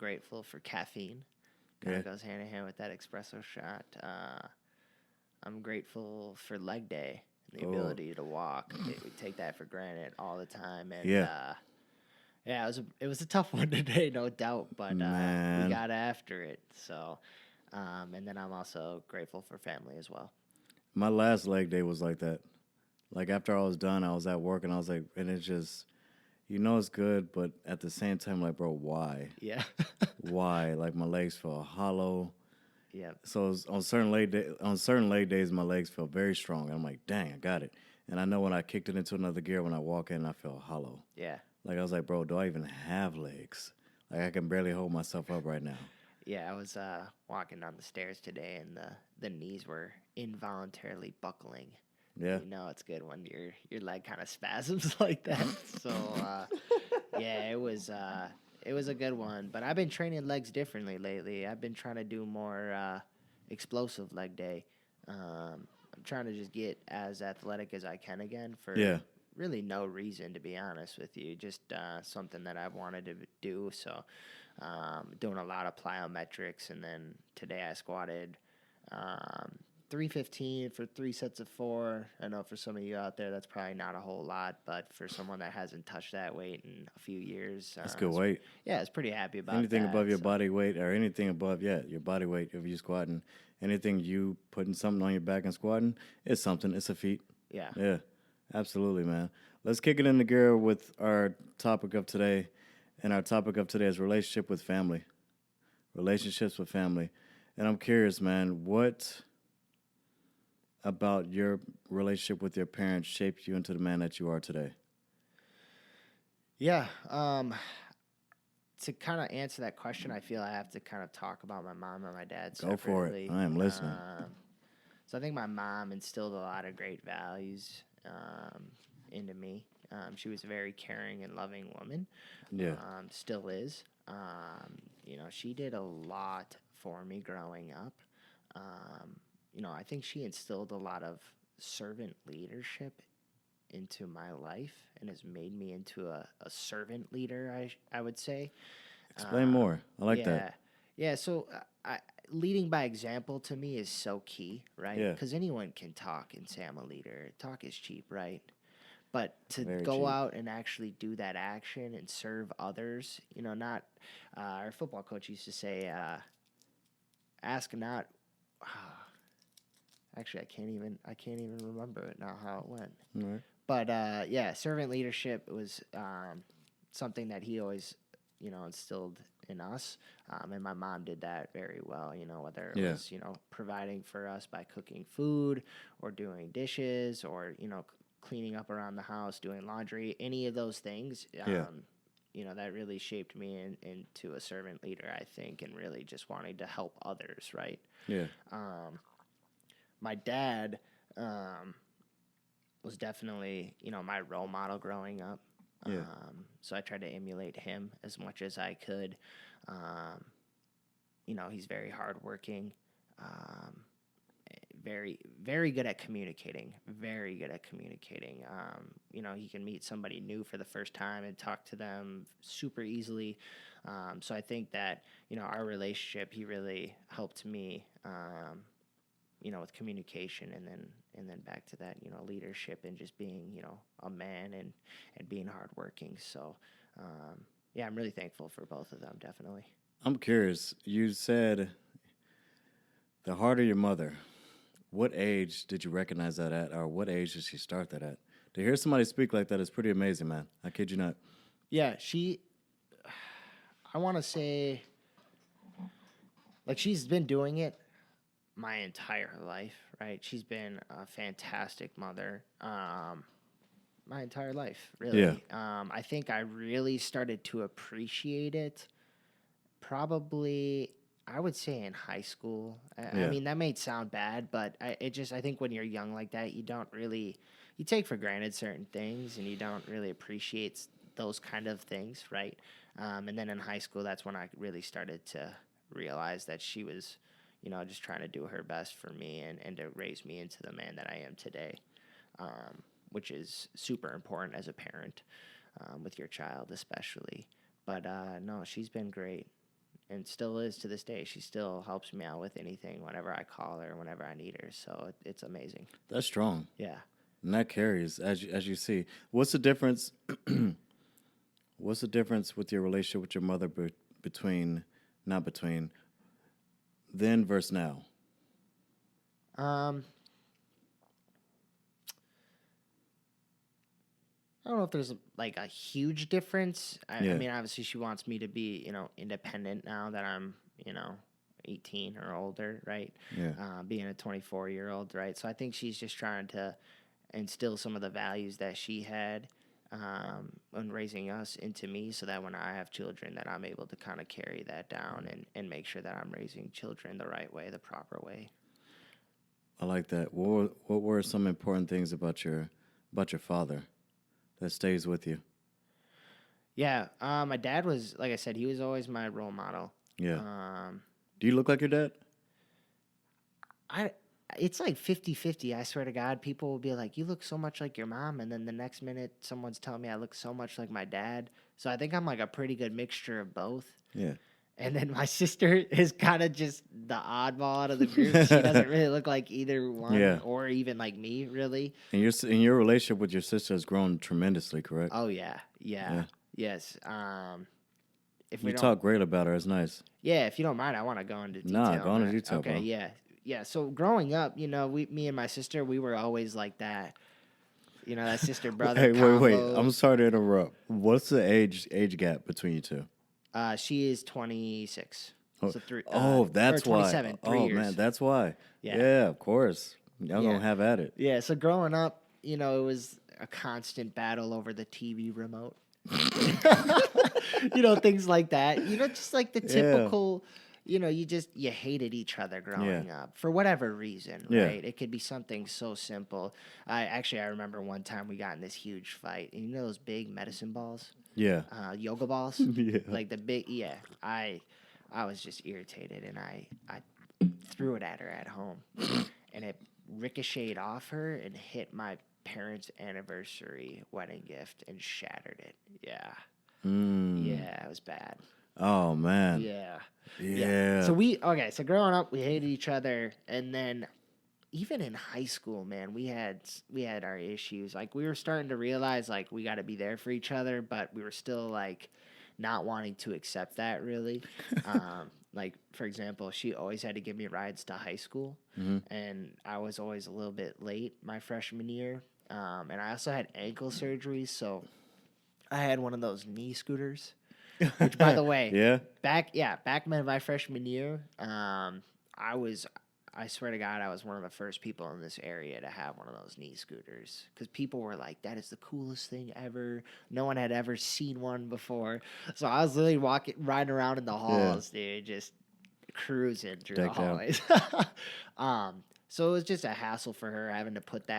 grateful for caffeine. Kind of goes hand in hand with that espresso shot. I'm grateful for leg day and the ability to walk. We take that for granted all the time, and yeah, it was a tough one today, no doubt, but we got after it. So, and then I'm also grateful for family as well. My last leg day was like that. Like after I was done, I was at work and I was like, and it's just, it's good, but at the same time, like, bro, why? Yeah. Why? Like my legs felt hollow. Yeah. So on certain leg days, my legs felt very strong. And I'm like, dang, I got it. And I know when I kicked it into another gear, when I walk in, I felt hollow. Yeah. Like I was like, bro, do I even have legs? Like I can barely hold myself up right now. Yeah, I was walking down the stairs today, and the knees were involuntarily buckling. Yeah. It's good when your leg kind of spasms like that. So yeah, it was a good one. But I've been training legs differently lately. I've been trying to do more explosive leg day. I'm trying to just get as athletic as I can again for really no reason, to be honest with you. Just something that I've wanted to do. So doing a lot of plyometrics, and then today I squatted 315 for 3 sets of 4. I know for some of you out there, that's probably not a whole lot, but for someone that hasn't touched that weight in a few years, that's good weight. Yeah, I was pretty happy about anything that. Above your body weight, or anything above, your body weight, if you squatting, anything you putting something on your back and squatting, it's something. It's a feat. Yeah. Yeah, absolutely, man. Let's kick it into gear with our topic of today. And our topic of today is relationship with family. Relationships with family. And I'm curious, man, what about your relationship with your parents shaped you into the man that you are today? Yeah. To kind of answer that question, I feel I have to kind of talk about my mom and my dad separately. Go for it. I am listening. So I think my mom instilled a lot of great values into me. She was a very caring and loving woman. Yeah. Still is. She did a lot for me growing up. I think she instilled a lot of servant leadership into my life and has made me into a servant leader, I would say. Explain more. I like that. Yeah, so leading by example to me is so key, right? Yeah. Because anyone can talk and say I'm a leader. Talk is cheap, right? But to Very go cheap. out and actually do that action and serve others, not our football coach used to say, ask not. Actually, I can't even remember it now how it went. All right. But servant leadership was something that he always, instilled in us, and my mom did that very well. Whether it was providing for us by cooking food or doing dishes or cleaning up around the house, doing laundry, any of those things. That really shaped me into a servant leader, I think, and really just wanting to help others, right? Yeah. My dad was definitely, my role model growing up. Yeah. So I tried to emulate him as much as I could. He's very hardworking, very, very good at communicating. Very good at communicating. He can meet somebody new for the first time and talk to them super easily. So I think that our relationship, he really helped me. With communication, and then back to that, leadership and just being, a man and being hardworking. So, I'm really thankful for both of them, definitely. I'm curious. You said the harder your mother. What age did you recognize that at, or what age did she start that at? To hear somebody speak like that is pretty amazing, man. I kid you not. Yeah, I want to say, like, she's been doing it my entire life, right? She's been a fantastic mother my entire life, really. Yeah. I think I really started to appreciate it probably, I would say, in high school. I mean, that may sound bad, but I think when you're young like that, you take for granted certain things, and you don't really appreciate those kind of things, right? And then in high school, that's when I really started to realize that she was just trying to do her best for me and to raise me into the man that I am today, which is super important as a parent with your child especially. But no, she's been great. and still is to this day. She still helps me out with anything whenever I call her, whenever I need her. So it's amazing. That's strong. Yeah. And that carries as you see. What's the difference? What's the difference with your relationship with your mother not between then versus now? I don't know if there's like a huge difference. I Yeah. mean, obviously, she wants me to be, independent now that I'm, 18 or older, right? Yeah. Being a 24-year-old, right? So I think she's just trying to instill some of the values that she had when raising us into me, so that when I have children, that I'm able to kind of carry that down and make sure that I'm raising children the right way, the proper way. I like that. What were some important things about your father that stays with you? Yeah, my dad was, like I said, he was always my role model. Yeah. Do you look like your dad? It's like 50-50. I swear to God, people will be like, you look so much like your mom. And then the next minute, someone's telling me I look so much like my dad. So I think I'm like a pretty good mixture of both. Yeah. And then my sister is kind of just the oddball out of the group. She doesn't really look like either one or even like me, really. And your relationship with your sister has grown tremendously, correct? Oh, yeah. Yes. If we You don't, talk great about her. It's nice. Yeah, if you don't mind, I want to go into detail. Nah, go on into that. detail, Okay, bro. yeah. So growing up, me and my sister, we were always like that. That sister brother. Hey, wait. combo. I'm sorry to interrupt. What's the age gap between you two? She is 26. Oh, So that's or 27, why. 3 Oh years. man, that's why. Yeah. Yeah, of course. Y'all gonna have at it. Yeah. So growing up, it was a constant battle over the TV remote. Things like that. Just like the typical. You hated each other growing up for whatever reason, right? It could be something so simple. I remember one time we got in this huge fight. And those big medicine balls? Yeah. Yoga balls? Yeah. Like the big, I was just irritated, and I threw it at her at home. And it ricocheted off her and hit my parents' anniversary wedding gift and shattered it. Yeah. Yeah, it was bad. Oh man. Yeah. So growing up, we hated each other, and then even in high school, man, we had our issues. Like, we were starting to realize, like, we got to be there for each other, but we were still like not wanting to accept that, really. Like, for example, she always had to give me rides to high school, and I was always a little bit late my freshman year. And I also had ankle surgery, so I had one of those knee scooters. Which, by the way, back in my freshman year, I swear to God, I was one of the first people in this area to have one of those knee scooters, because people were like, that is the coolest thing ever. No one had ever seen one before. So I was literally riding around in the halls, dude, just cruising through the hallways. So it was just a hassle for her having to put that